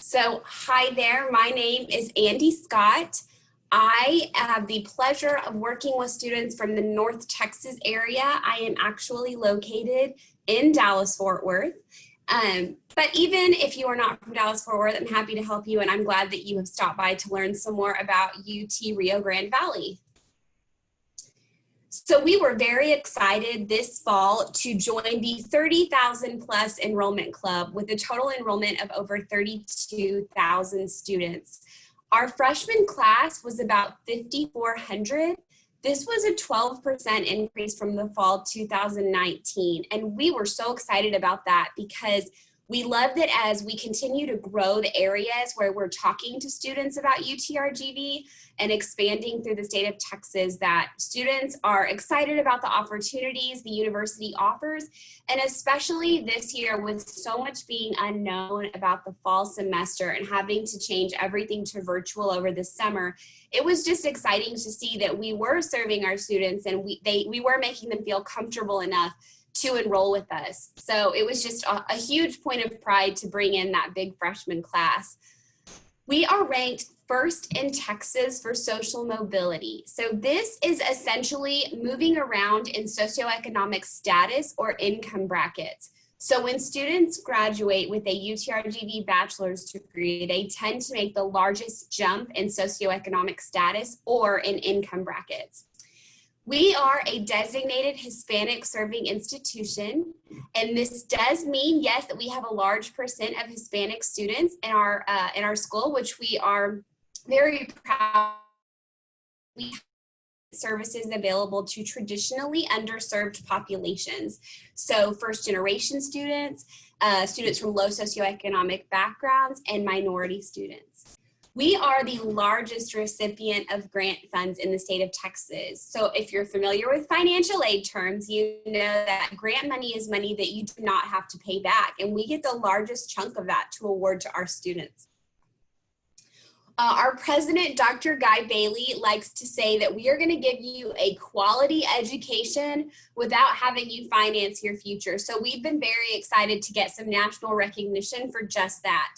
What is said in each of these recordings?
So hi there, my name is Andy Scott. I have the pleasure of working with students from the North Texas area. I am actually located in Dallas-Fort Worth. But even if you are not from Dallas-Fort Worth, I'm happy to help you, and I'm glad that you have stopped by to learn some more about UT Rio Grande Valley. So we were very excited this fall to join the 30,000 plus enrollment club with a total enrollment of over 32,000 students. Our freshman class was about 5,400. This was a 12% increase from the fall 2019. And we were so excited about that because we love that as we continue to grow the areas where we're talking to students about UTRGV and expanding through the state of Texas, that students are excited about the opportunities the university offers. And especially this year with so much being unknown about the fall semester and having to change everything to virtual over the summer, it was just exciting to see that we were serving our students and we were making them feel comfortable enough to enroll with us. So it was just a huge point of pride to bring in that big freshman class. We are ranked first in Texas for social mobility. So this is essentially moving around in socioeconomic status or income brackets. So when students graduate with a UTRGV bachelor's degree, they tend to make the largest jump in socioeconomic status or in income brackets. We are a designated Hispanic serving institution, and this does mean, yes, that we have a large percent of Hispanic students in our school, which we are very proud. We have services available to traditionally underserved populations. So first generation students, students from low socioeconomic backgrounds, and minority students. We are the largest recipient of grant funds in the state of Texas. So if you're familiar with financial aid terms, you know that grant money is money that you do not have to pay back. And we get the largest chunk of that to award to our students. Our president, Dr. Guy Bailey, likes to say that we are going to give you a quality education without having you finance your future. So we've been very excited to get some national recognition for just that.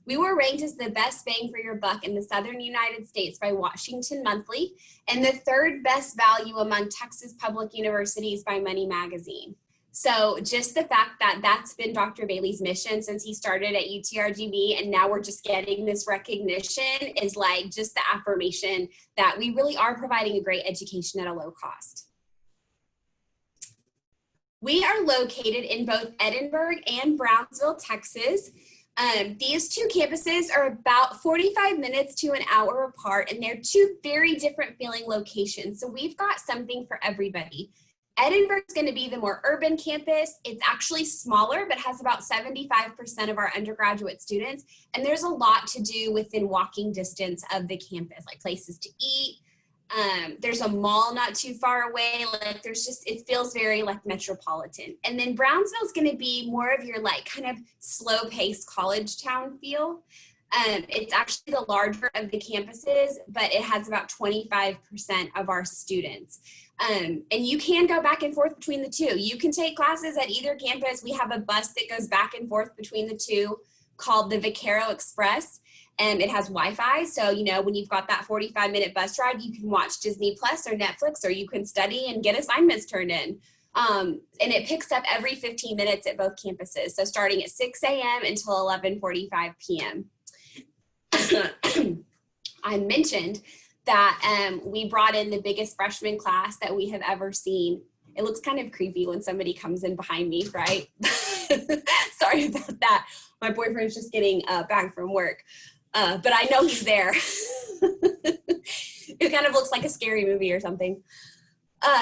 We were ranked as the best bang for your buck in the Southern United States by Washington Monthly and the third best value among Texas public universities by Money Magazine. So just the fact that that's been Dr. Bailey's mission since he started at UTRGV, and now we're just getting this recognition, is like just the affirmation that we really are providing a great education at a low cost. We are located in both Edinburgh and Brownsville, Texas. These two campuses are about 45 minutes to an hour apart, and they're two very different feeling locations. So we've got something for everybody. Edinburgh is going to be the more urban campus. It's actually smaller, but has about 75% of our undergraduate students. And there's a lot to do within walking distance of the campus, like places to eat. There's a mall not too far away. Like there's just, it feels very like metropolitan. And then Brownsville is going to be more of your like kind of slow paced college town feel. It's actually the larger of the campuses, but it has about 25% of our students. And you can go back and forth between the two. You can take classes at either campus. We have a bus that goes back and forth between the two called the Vaquero Express. And it has Wi-Fi, so you know when you've got that 45-minute bus ride, you can watch Disney Plus or Netflix, or you can study and get assignments turned in. And it picks up every 15 minutes at both campuses, so starting at 6 a.m. until 11:45 p.m. I mentioned that we brought in the biggest freshman class that we have ever seen. It looks kind of creepy when somebody comes in behind me, right? Sorry about that. My boyfriend's just getting back from work. But I know he's there. It kind of looks like a scary movie or something.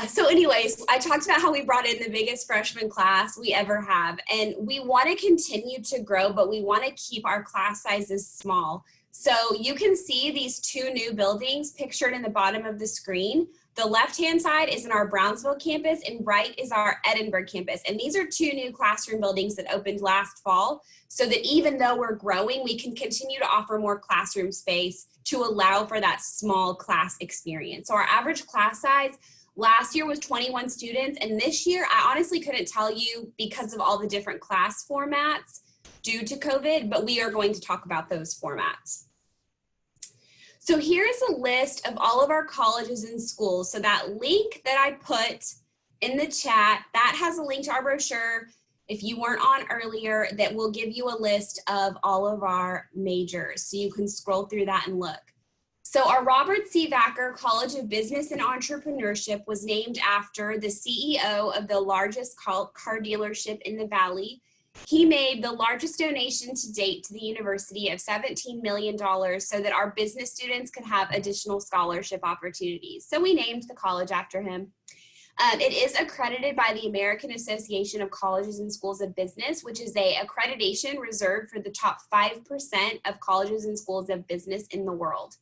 So anyways, I talked about how we brought in the biggest freshman class we ever have. And we want to continue to grow, but we want to keep our class sizes small. So you can see these two new buildings pictured in the bottom of the screen. The left-hand side is in our Brownsville campus and right is our Edinburgh campus. And these are two new classroom buildings that opened last fall, so that even though we're growing, we can continue to offer more classroom space to allow for that small class experience. So our average class size last year was 21 students, and this year I honestly couldn't tell you because of all the different class formats. due to COVID, but we are going to talk about those formats. So here's a list of all of our colleges and schools. So that link that I put in the chat, that has a link to our brochure. If you weren't on earlier, that will give you a list of all of our majors. So you can scroll through that and look. So our Robert C. Vacker College of Business and Entrepreneurship was named after the CEO of the largest car dealership in the Valley. He made the largest donation to date to the university of $17 million so that our business students could have additional scholarship opportunities. So we named the college after him. It is accredited by the American Association of Colleges and Schools of Business, which is an accreditation reserved for the top 5% of colleges and schools of business in the world.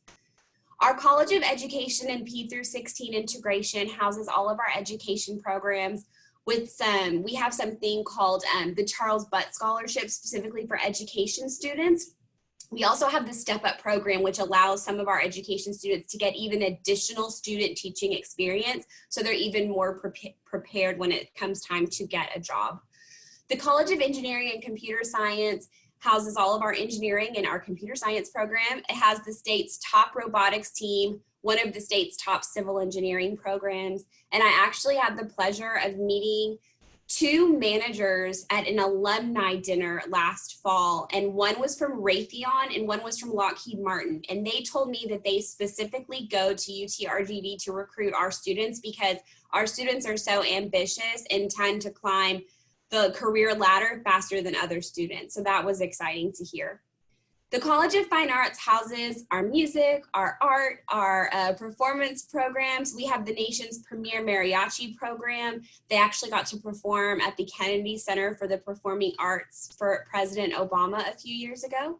Our College of Education and P through 16 integration houses all of our education programs with we have something called the Charles Butt Scholarship specifically for education students. We also have the Step Up program, which allows some of our education students to get even additional student teaching experience, so they're even more prepared when it comes time to get a job. The College of Engineering and Computer Science houses all of our engineering and our computer science program. It has the state's top robotics team, one of the state's top civil engineering programs, and I actually had the pleasure of meeting 2 managers at an alumni dinner last fall, and one was from Raytheon and one was from Lockheed Martin, and they told me that they specifically go to UTRGV to recruit our students because our students are so ambitious and tend to climb the career ladder faster than other students. So that was exciting to hear. The College of Fine Arts houses our music, our art, our performance programs. We have the nation's premier mariachi program. They actually got to perform at the Kennedy Center for the Performing Arts for President Obama a few years ago.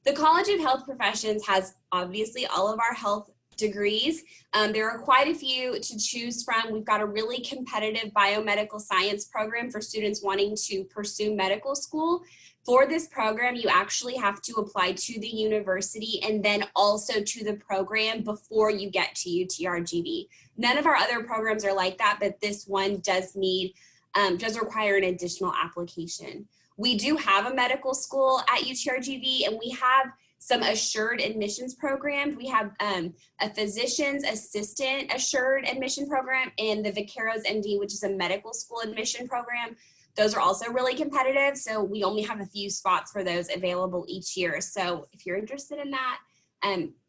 The College of Health Professions has obviously all of our health degrees. There are quite a few to choose from. We've got a really competitive biomedical science program for students wanting to pursue medical school. For this program, you actually have to apply to the university and then also to the program before you get to UTRGV. None of our other programs are like that, but this one does require an additional application. We do have a medical school at UTRGV, and we have some assured admissions programs. We have a physician's assistant assured admission program and the Vaqueros MD, which is a medical school admission program. Those are also really competitive, so we only have a few spots for those available each year. So if you're interested in that,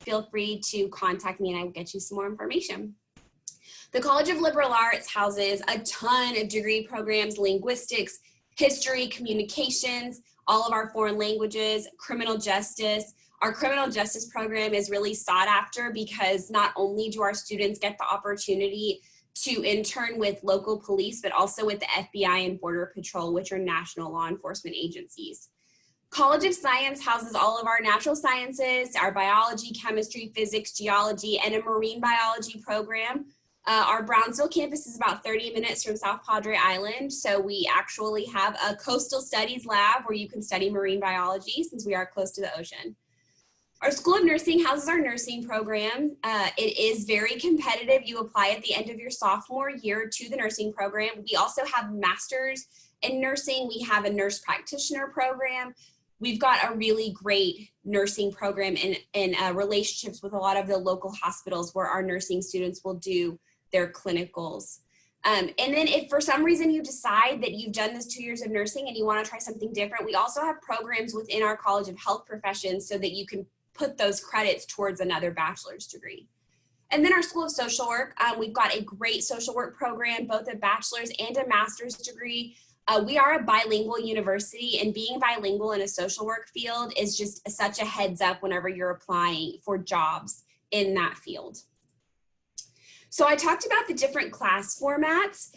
feel free to contact me and I will get you some more information. The College of Liberal Arts houses a ton of degree programs: linguistics, history, communications, all of our foreign languages, criminal justice. Our criminal justice program is really sought after because not only do our students get the opportunity to intern with local police, but also with the FBI and Border Patrol, which are national law enforcement agencies. College of Science houses all of our natural sciences, our biology, chemistry, physics, geology, and a marine biology program. Our Brownsville campus is about 30 minutes from South Padre Island, so we actually have a coastal studies lab where you can study marine biology since we are close to the ocean. Our School of Nursing houses our nursing program. It is very competitive. You apply at the end of your sophomore year to the nursing program. We also have masters in nursing. We have a nurse practitioner program. We've got a really great nursing program in relationships with a lot of the local hospitals where our nursing students will do their clinicals. And then if for some reason you decide that you've done this 2 years of nursing and you want to try something different, we also have programs within our College of Health Professions so that you can put those credits towards another bachelor's degree. And then our School of Social Work, we've got a great social work program, both a bachelor's and a master's degree. We are a bilingual university, and being bilingual in a social work field is just such a heads up whenever you're applying for jobs in that field. So I talked about the different class formats.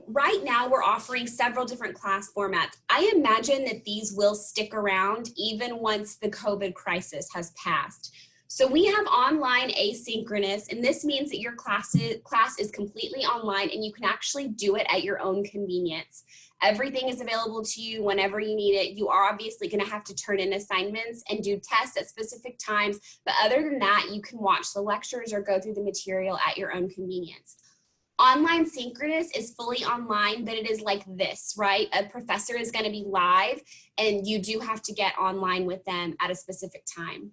Right now we're offering several different class formats. I imagine that these will stick around even once the COVID crisis has passed. So we have online asynchronous, and this means that your class is completely online and you can actually do it at your own convenience. Everything is available to you whenever you need it. You are obviously going to have to turn in assignments and do tests at specific times, but other than that, you can watch the lectures or go through the material at your own convenience. Online synchronous is fully online, but it is like this, right? A professor is going to be live and you do have to get online with them at a specific time.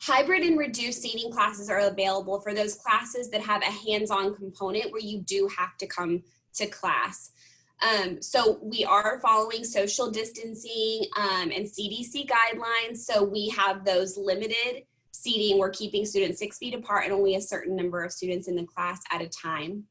Hybrid and reduced seating classes are available for those classes that have a hands-on component where you do have to come to class. So we are following social distancing and CDC guidelines. So we have those limited seating. We're keeping students 6 feet apart and only a certain number of students in the class at a time.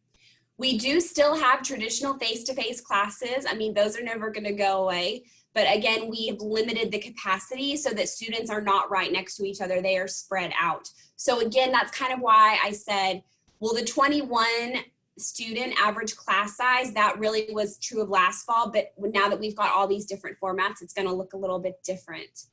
We do still have traditional face-to-face classes. I mean, those are never going to go away. But again, we have limited the capacity so that students are not right next to each other. They are spread out. So again, that's kind of why I said, well, the 21 student average class size, that really was true of last fall. But now that we've got all these different formats, it's going to look a little bit different.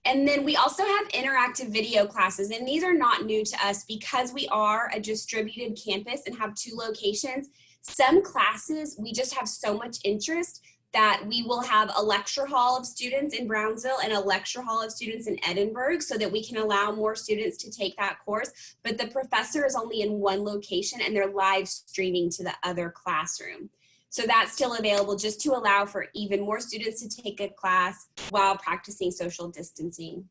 And then we also have interactive video classes, and these are not new to us because we are a distributed campus and have 2 locations. Some classes, we just have so much interest that we will have a lecture hall of students in Brownsville and a lecture hall of students in Edinburgh so that we can allow more students to take that course. But the professor is only in one location and they're live streaming to the other classroom. So that's still available just to allow for even more students to take a class while practicing social distancing.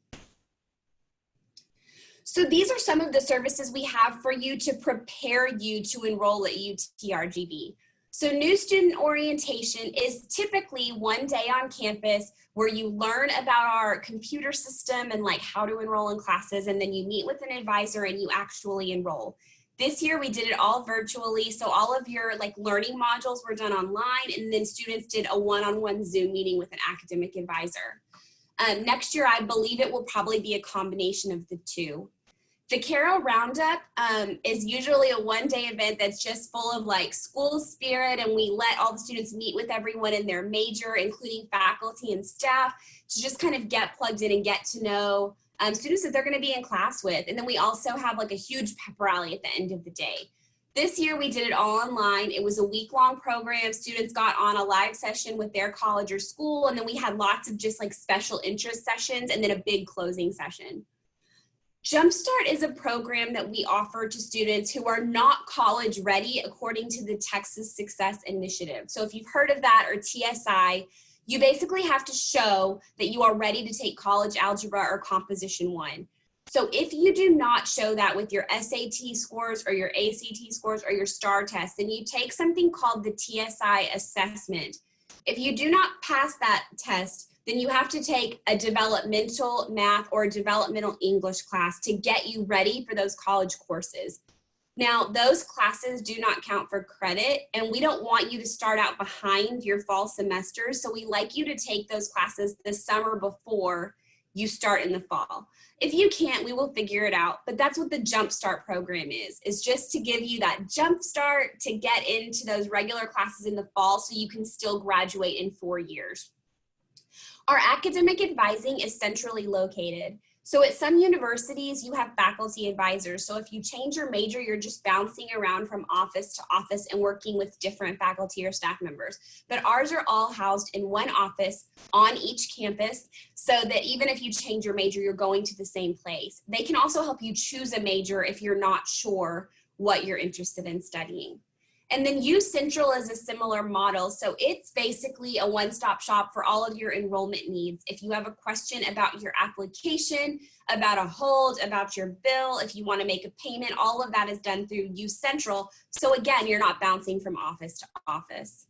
So these are some of the services we have for you to prepare you to enroll at UTRGV. So new student orientation is typically one day on campus where you learn about our computer system and like how to enroll in classes, and then you meet with an advisor and you actually enroll. This year we did it all virtually, so all of your like learning modules were done online, and then students did a one-on-one Zoom meeting with an academic advisor. Next year, I believe it will probably be a combination of the two. The Carol Roundup is usually a one-day event that's just full of like school spirit, and we let all the students meet with everyone in their major, including faculty and staff, to just kind of get plugged in and get to know students that they're going to be in class with. And then we also have like a huge pep rally at the end of the day. This year we did it all online. It was a week-long program. Students got on a live session with their college or school, and then we had lots of just like special interest sessions and then a big closing session. Jumpstart is a program that we offer to students who are not college ready according to the Texas Success Initiative. So if you've heard of that, or TSI, you basically have to show that you are ready to take college algebra or composition 1. So if you do not show that with your SAT scores or your ACT scores or your STAR test, then you take something called the TSI assessment. If you do not pass that test, then you have to take a developmental math or a developmental English class to get you ready for those college courses. Now, those classes do not count for credit, and we don't want you to start out behind your fall semester, so we like you to take those classes the summer before you start in the fall. If you can't, we will figure it out, but that's what the Jumpstart program is just to give you that jump start to get into those regular classes in the fall so you can still graduate in 4 years. Our academic advising is centrally located. So at some universities, you have faculty advisors. So if you change your major, you're just bouncing around from office to office and working with different faculty or staff members. But ours are all housed in one office on each campus, so that even if you change your major, you're going to the same place. They can also help you choose a major if you're not sure what you're interested in studying. And then U Central is a similar model. So it's basically a one-stop shop for all of your enrollment needs. If you have a question about your application, about a hold, about your bill, if you want to make a payment, all of that is done through U Central. So again, you're not bouncing from office to office.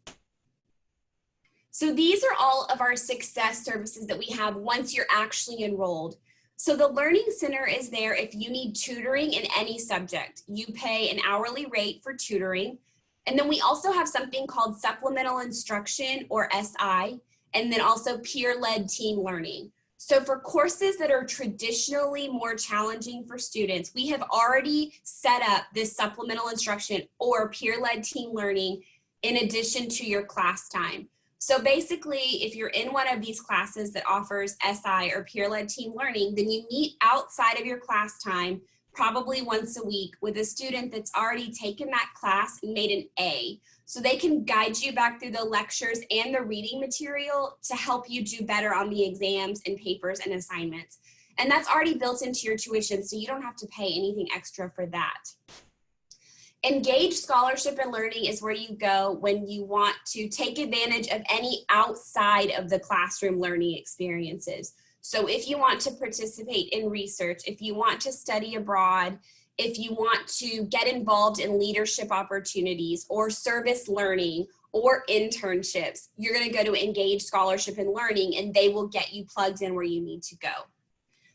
So these are all of our success services that we have once you're actually enrolled. So the Learning Center is there if you need tutoring in any subject. You pay an hourly rate for tutoring. And then we also have something called supplemental instruction, or SI, and then also peer-led team learning. So for courses that are traditionally more challenging for students, we have already set up this supplemental instruction or peer-led team learning in addition to your class time. So basically, if you're in one of these classes that offers SI or peer-led team learning, then you meet outside of your class time probably once a week with a student that's already taken that class and made an A. So they can guide you back through the lectures and the reading material to help you do better on the exams and papers and assignments. And that's already built into your tuition, so you don't have to pay anything extra for that. Engaged scholarship and learning is where you go when you want to take advantage of any outside of the classroom learning experiences. So if you want to participate in research, if you want to study abroad, if you want to get involved in leadership opportunities or service learning or internships, you're going to go to Engaged Scholarship and Learning, and they will get you plugged in where you need to go.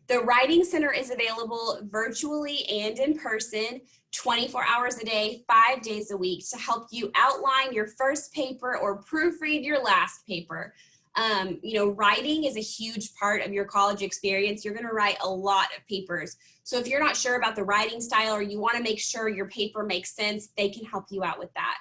The Writing Center is available virtually and in person, 24 hours a day, 5 days a week, to help you outline your first paper or proofread your last paper. Writing is a huge part of your college experience. You're going to write a lot of papers. So if you're not sure about the writing style or you want to make sure your paper makes sense, they can help you out with that.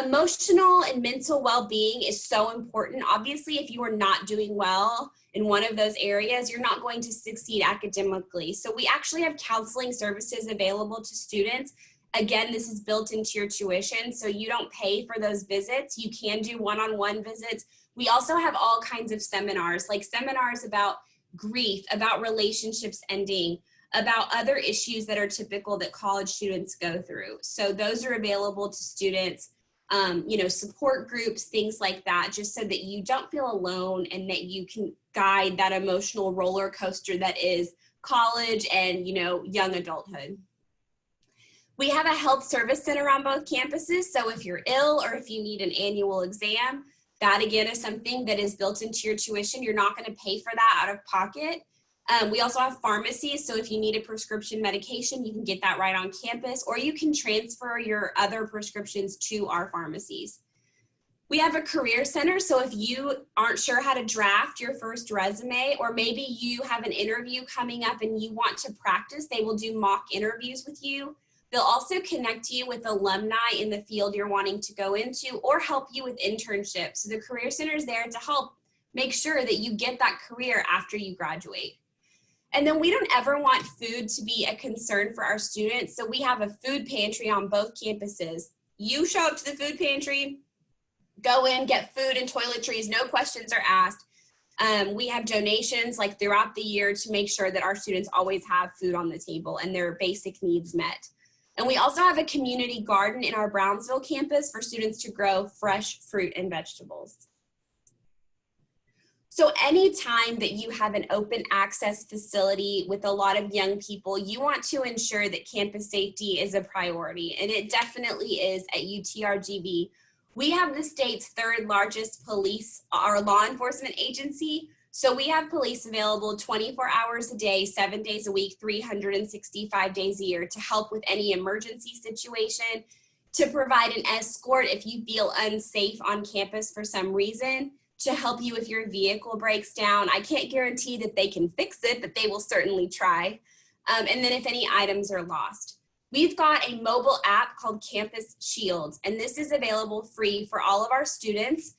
Emotional and mental well-being is so important. Obviously, if you are not doing well in one of those areas, you're not going to succeed academically. So we actually have counseling services available to students. Again, this is built into your tuition, so you don't pay for those visits. You can do one-on-one visits. We also have all kinds of seminars, like seminars about grief, about relationships ending, about other issues that are typical that college students go through. So those are available to students, support groups, things like that, just so that you don't feel alone and that you can guide that emotional roller coaster that is college and, young adulthood. We have a health service center on both campuses. So if you're ill or if you need an annual exam, that again is something that is built into your tuition. You're not going to pay for that out of pocket. We also have pharmacies, so if you need a prescription medication, you can get that right on campus, or you can transfer your other prescriptions to our pharmacies. We have a career center, so if you aren't sure how to draft your first resume, or maybe you have an interview coming up and you want to practice, they will do mock interviews with you. They'll also connect you with alumni in the field you're wanting to go into or help you with internships. So the Career Center is there to help make sure that you get that career after you graduate. And then we don't ever want food to be a concern for our students. So we have a food pantry on both campuses. You show up to the food pantry, go in, get food and toiletries, no questions are asked. We have donations like throughout the year to make sure that our students always have food on the table and their basic needs met. And we also have a community garden in our Brownsville campus for students to grow fresh fruit and vegetables. So anytime that you have an open access facility with a lot of young people, you want to ensure that campus safety is a priority, and it definitely is at UTRGV. We have the state's third largest police or law enforcement agency. So we have police available 24 hours a day, 7 days a week, 365 days a year to help with any emergency situation, to provide an escort if you feel unsafe on campus for some reason, to help you if your vehicle breaks down. I can't guarantee that they can fix it, but they will certainly try. And then if any items are lost. We've got a mobile app called Campus Shields, and this is available free for all of our students.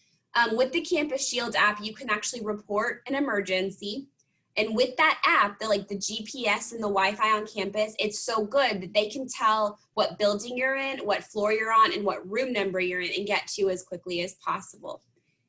With the Campus Shields app, you can actually report an emergency. And with that app, the GPS and the Wi-Fi on campus, it's so good that they can tell what building you're in, what floor you're on, and what room number you're in and get to as quickly as possible.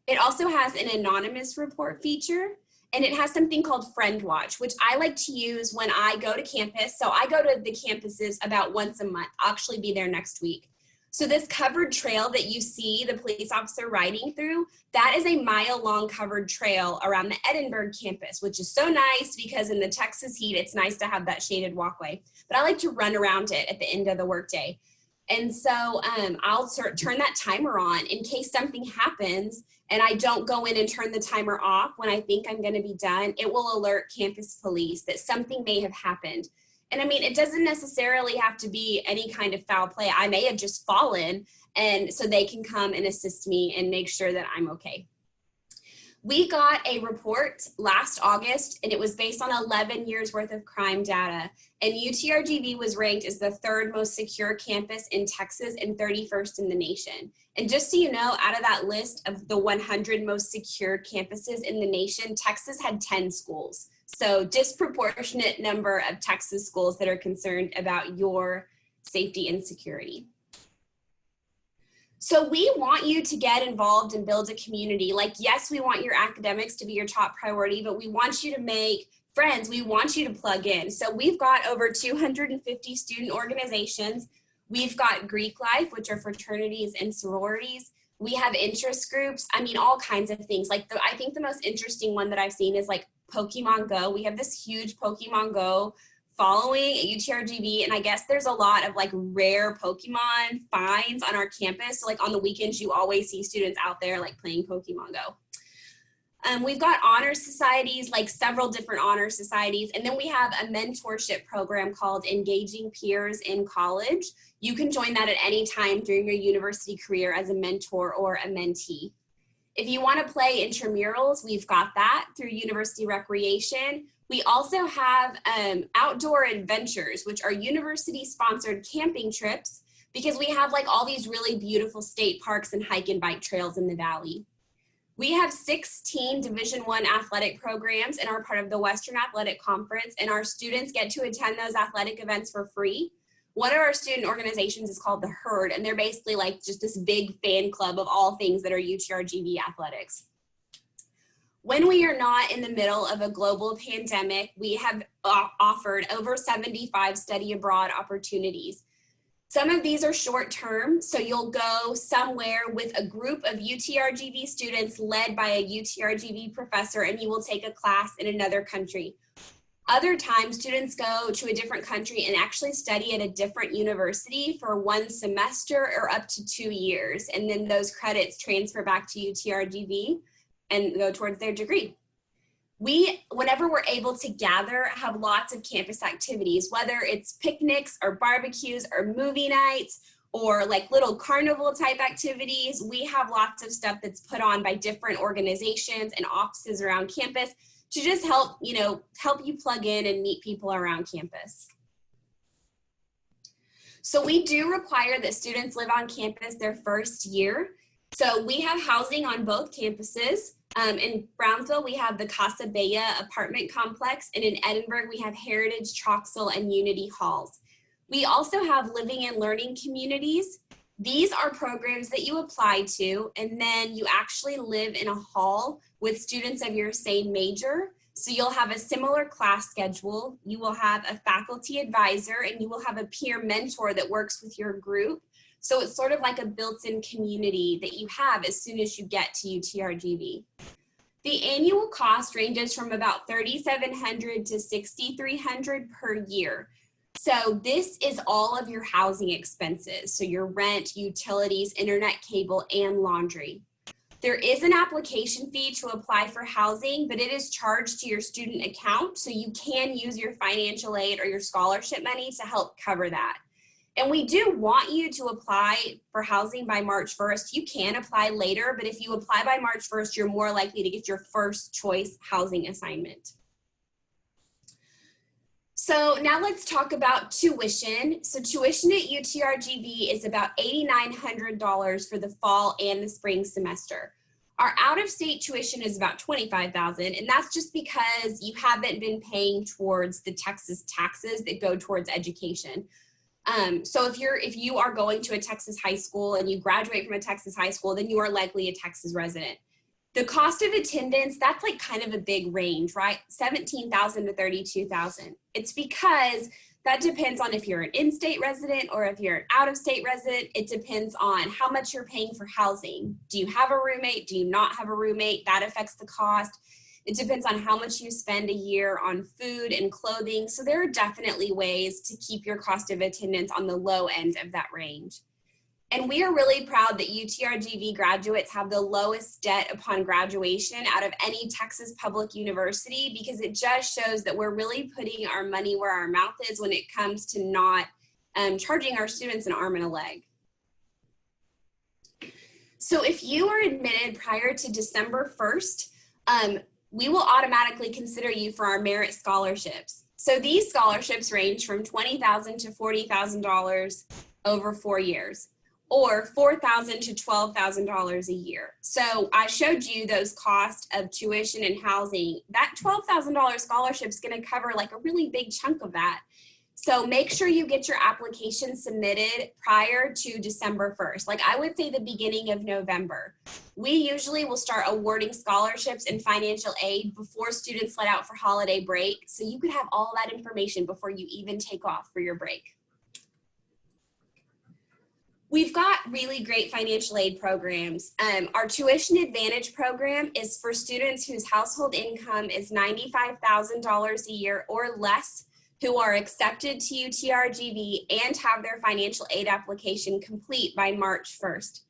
It also has an anonymous report feature, and it has something called Friend Watch, which I like to use when I go to campus. So I go to the campuses about once a month. I'll actually be there next week. So this covered trail that you see the police officer riding through, that is a mile-long covered trail around the Edinburgh campus, which is so nice because in the Texas heat, it's nice to have that shaded walkway. But I like to run around it at the end of the workday. And so I'll turn that timer on in case something happens and I don't go in and turn the timer off when I think I'm going to be done. It will alert campus police that something may have happened. And I mean, it doesn't necessarily have to be any kind of foul play. I may have just fallen, and so they can come and assist me and make sure that I'm okay. We got a report last August, and it was based on 11 years worth of crime data. And UTRGV was ranked as the third most secure campus in Texas and 31st in the nation. And just so you know, out of that list of the 100 most secure campuses in the nation, Texas had 10 schools. So disproportionate number of Texas schools that are concerned about your safety and security. So we want you to get involved and build a community. Like, yes, we want your academics to be your top priority, but we want you to make friends. We want you to plug in. So we've got over 250 student organizations. We've got Greek life, which are fraternities and sororities. We have interest groups. I mean, all kinds of things. Like I think the most interesting one that I've seen is like Pokemon Go. We have this huge Pokemon Go following at UTRGV, and I guess there's a lot of like rare Pokemon finds on our campus. So like on the weekends, you always see students out there like playing Pokemon Go. We've got honor societies, like several different honor societies, and then we have a mentorship program called Engaging Peers in College. You can join that at any time during your university career as a mentor or a mentee. If you want to play intramurals, we've got that through University Recreation. We also have outdoor adventures, which are university-sponsored camping trips, because we have like all these really beautiful state parks and hike and bike trails in the valley. We have 16 Division I athletic programs and are part of the Western Athletic Conference, and our students get to attend those athletic events for free. One of our student organizations is called the Herd, and they're basically like just this big fan club of all things that are UTRGV athletics. When we are not in the middle of a global pandemic, we have offered over 75 study abroad opportunities. Some of these are short term, so you'll go somewhere with a group of UTRGV students led by a UTRGV professor, and you will take a class in another country. Other times, students go to a different country and actually study at a different university for 1 semester or up to 2 years, and then those credits transfer back to UTRGV and go towards their degree. We, whenever we're able to gather, have lots of campus activities, whether it's picnics or barbecues or movie nights or like little carnival type activities. We have lots of stuff that's put on by different organizations and offices around campus to just help you plug in and meet people around campus. So we do require that students live on campus their first year. So we have housing on both campuses. In Brownsville, we have the Casa Bella apartment complex, and in Edinburgh, we have Heritage, Troxel, and Unity Halls. We also have living and learning communities. These are programs that you apply to, and then you actually live in a hall with students of your same major. So you'll have a similar class schedule. You will have a faculty advisor, and you will have a peer mentor that works with your group. So it's sort of like a built-in community that you have as soon as you get to UTRGV. The annual cost ranges from about $3,700 to $6,300 per year. So this is all of your housing expenses. So your rent, utilities, internet cable, and laundry. There is an application fee to apply for housing, but it is charged to your student account. So you can use your financial aid or your scholarship money to help cover that. And we do want you to apply for housing by March 1st. You can apply later, but if you apply by March 1st, you're more likely to get your first choice housing assignment. So now let's talk about tuition. So tuition at UTRGV is about $8,900 for the fall and the spring semester. Our out-of-state tuition is about $25,000, and that's just because you haven't been paying towards the Texas taxes that go towards education. So if you are going to a Texas high school and you graduate from a Texas high school, then you are likely a Texas resident. The cost of attendance, that's like kind of a big range, right? $17,000 to $32,000. It's because that depends on if you're an in-state resident or if you're an out-of-state resident. It depends on how much you're paying for housing. Do you have a roommate? Do you not have a roommate? That affects the cost. It depends on how much you spend a year on food and clothing. So there are definitely ways to keep your cost of attendance on the low end of that range. And we are really proud that UTRGV graduates have the lowest debt upon graduation out of any Texas public university, because it just shows that we're really putting our money where our mouth is when it comes to not charging our students an arm and a leg. So if you are admitted prior to December 1st, we will automatically consider you for our merit scholarships. So these scholarships range from $20,000 to $40,000 over 4 years, or $4,000 to $12,000 a year. So I showed you those costs of tuition and housing. That $12,000 scholarship is going to cover like a really big chunk of that. So make sure you get your application submitted prior to December 1st. Like I would say the beginning of November. We usually will start awarding scholarships and financial aid before students let out for holiday break. So you could have all that information before you even take off for your break. We've got really great financial aid programs. Our Tuition Advantage program is for students whose household income is $95,000 a year or less, who are accepted to UTRGV and have their financial aid application complete by March 1st.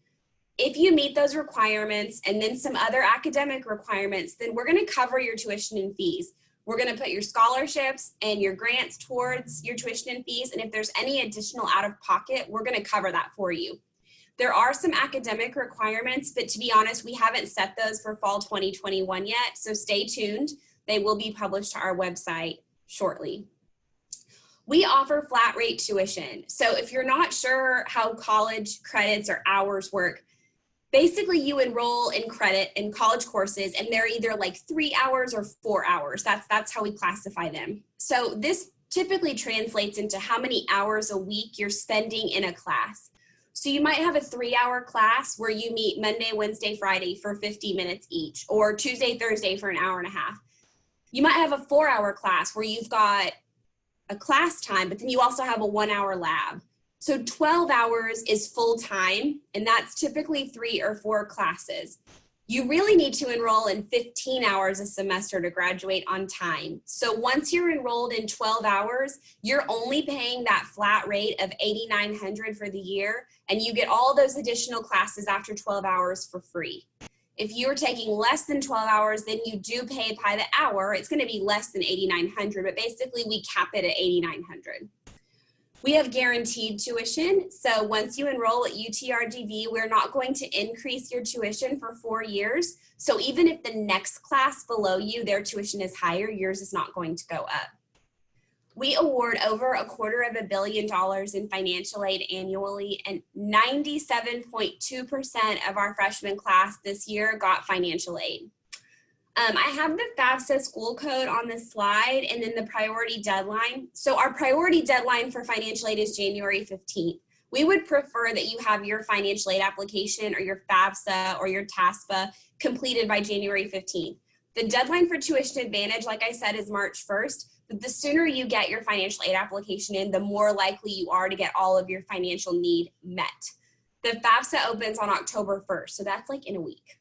If you meet those requirements and then some other academic requirements, then we're going to cover your tuition and fees. We're going to put your scholarships and your grants towards your tuition and fees. And if there's any additional out of pocket, we're going to cover that for you. There are some academic requirements, but to be honest, we haven't set those for fall 2021 yet. So stay tuned. They will be published to our website shortly. We offer flat rate tuition. So if you're not sure how college credits or hours work, basically you enroll in credit in college courses and they're either like 3 hours or 4 hours. That's how we classify them. So this typically translates into how many hours a week you're spending in a class. So you might have a 3-hour class where you meet Monday, Wednesday, Friday for 50 minutes each, or Tuesday, Thursday for an hour and a half. You might have a 4-hour class where you've got a class time, but then you also have a 1-hour lab. So 12 hours is full time, and that's typically 3 or 4 classes. You really need to enroll in 15 hours a semester to graduate on time. So once you're enrolled in 12 hours, you're only paying that flat rate of $8,900 for the year, and you get all those additional classes after 12 hours for free. If you're taking less than 12 hours, then you do pay by the hour. It's going to be less than $8,900, but basically we cap it at $8,900. We have guaranteed tuition. So once you enroll at UTRGV, we're not going to increase your tuition for 4 years. So even if the next class below you, their tuition is higher, yours is not going to go up. We award over $250 million in financial aid annually, and 97.2% of our freshman class this year got financial aid. I have the FAFSA school code on this slide and then the priority deadline. So our priority deadline for financial aid is January 15th. We would prefer that you have your financial aid application or your FAFSA or your TASPA completed by January 15th. The deadline for Tuition Advantage, like I said, is March 1st, but the sooner you get your financial aid application in, the more likely you are to get all of your financial need met. The FAFSA opens on October 1st, so that's like in a week.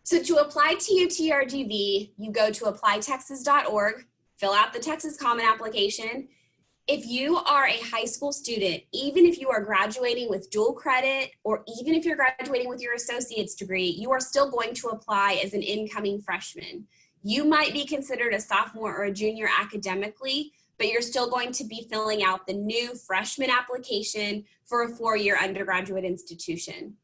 So to apply to UTRGV, you go to applytexas.org, fill out the Texas Common Application. If you are a high school student, even if you are graduating with dual credit, or even if you're graduating with your associate's degree, you are still going to apply as an incoming freshman. You might be considered a sophomore or a junior academically, but you're still going to be filling out the new freshman application for a 4-year undergraduate institution.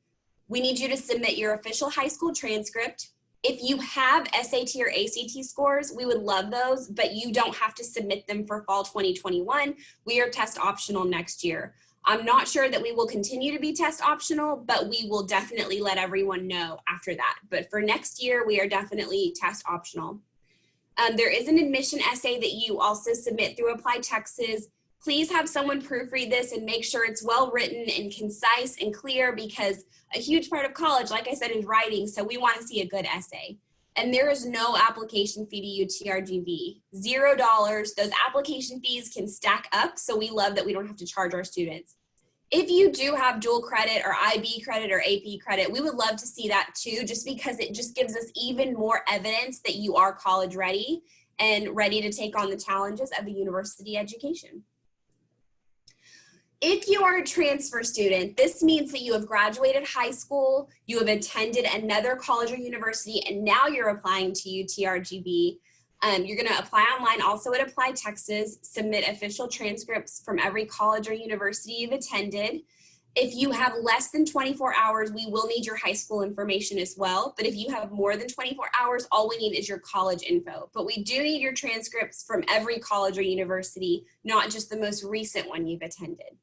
We need you to submit your official high school transcript. If you have SAT or ACT scores, we would love those, but you don't have to submit them for fall 2021. We are test optional next year. I'm not sure that we will continue to be test optional, but we will definitely let everyone know after that. But for next year, we are definitely test optional. There is an admission essay that you also submit through Apply Texas. Please have someone proofread this and make sure it's well written and concise and clear, because a huge part of college, like I said, is writing, so we want to see a good essay. And there is no application fee to UTRGV, $0. Those application fees can stack up, so we love that we don't have to charge our students. If you do have dual credit or IB credit or AP credit, we would love to see that too, just because it just gives us even more evidence that you are college ready and ready to take on the challenges of a university education. If you are a transfer student, this means that you have graduated high school, you have attended another college or university, and now you're applying to UTRGV. You're going to apply online also at Apply Texas, submit official transcripts from every college or university you've attended. If you have less than 24 hours, we will need your high school information as well. But if you have more than 24 hours, all we need is your college info. But we do need your transcripts from every college or university, not just the most recent one you've attended.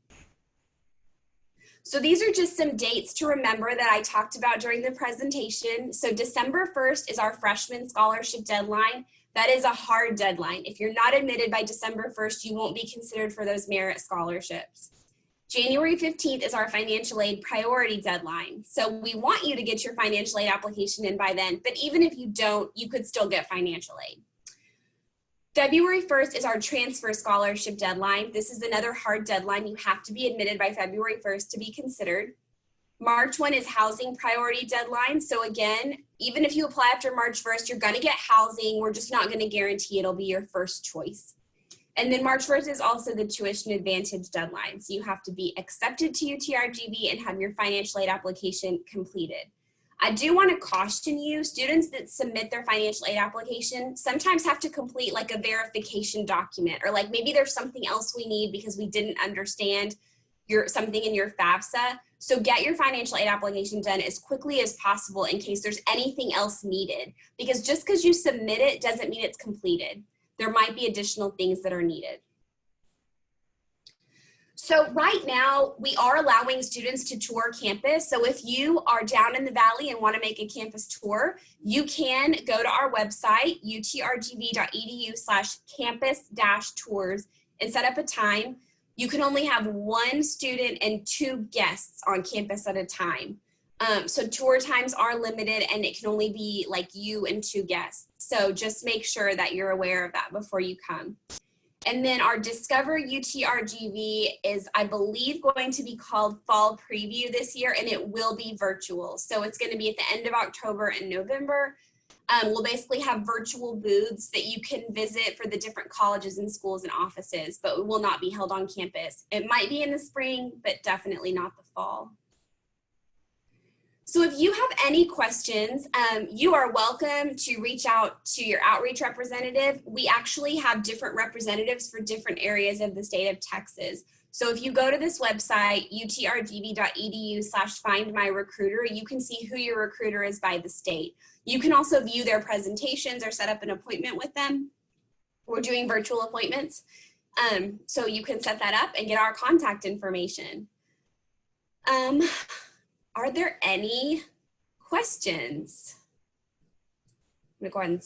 So these are just some dates to remember that I talked about during the presentation. So December 1st is our freshman scholarship deadline. That is a hard deadline. If you're not admitted by December 1st, you won't be considered for those merit scholarships. January 15th is our financial aid priority deadline. So we want you to get your financial aid application in by then, but even if you don't, you could still get financial aid. February 1st is our transfer scholarship deadline. This is another hard deadline. You have to be admitted by February 1st to be considered. March 1 is housing priority deadline. So again, even if you apply after March 1st, you're going to get housing. We're just not going to guarantee it'll be your first choice. And then March 1st is also the tuition advantage deadline. So you have to be accepted to UTRGV and have your financial aid application completed. I do want to caution you, students that submit their financial aid application sometimes have to complete like a verification document, or like maybe there's something else we need because we didn't understand something in your FAFSA. So get your financial aid application done as quickly as possible in case there's anything else needed, because just because you submit it doesn't mean it's completed. There might be additional things that are needed. So right now, we are allowing students to tour campus. So if you are down in the valley and want to make a campus tour, you can go to our website, utrgv.edu/campus-tours, and set up a time. You can only have 1 student and 2 guests on campus at a time. So tour times are limited, and it can only be like you and 2 guests. So just make sure that you're aware of that before you come. And then our Discover UTRGV is, I believe, going to be called Fall Preview this year, and it will be virtual. So it's going to be at the end of October and November. We'll basically have virtual booths that you can visit for the different colleges and schools and offices, but it will not be held on campus. It might be in the spring, but definitely not the fall. So if you have any questions, you are welcome to reach out to your outreach representative. We actually have different representatives for different areas of the state of Texas. So if you go to this website, utrgv.edu/findmyrecruiter, you can see who your recruiter is by the state. You can also view their presentations or set up an appointment with them. We're doing virtual appointments. So you can set that up and get our contact information. Are there any questions? I'm gonna go ahead and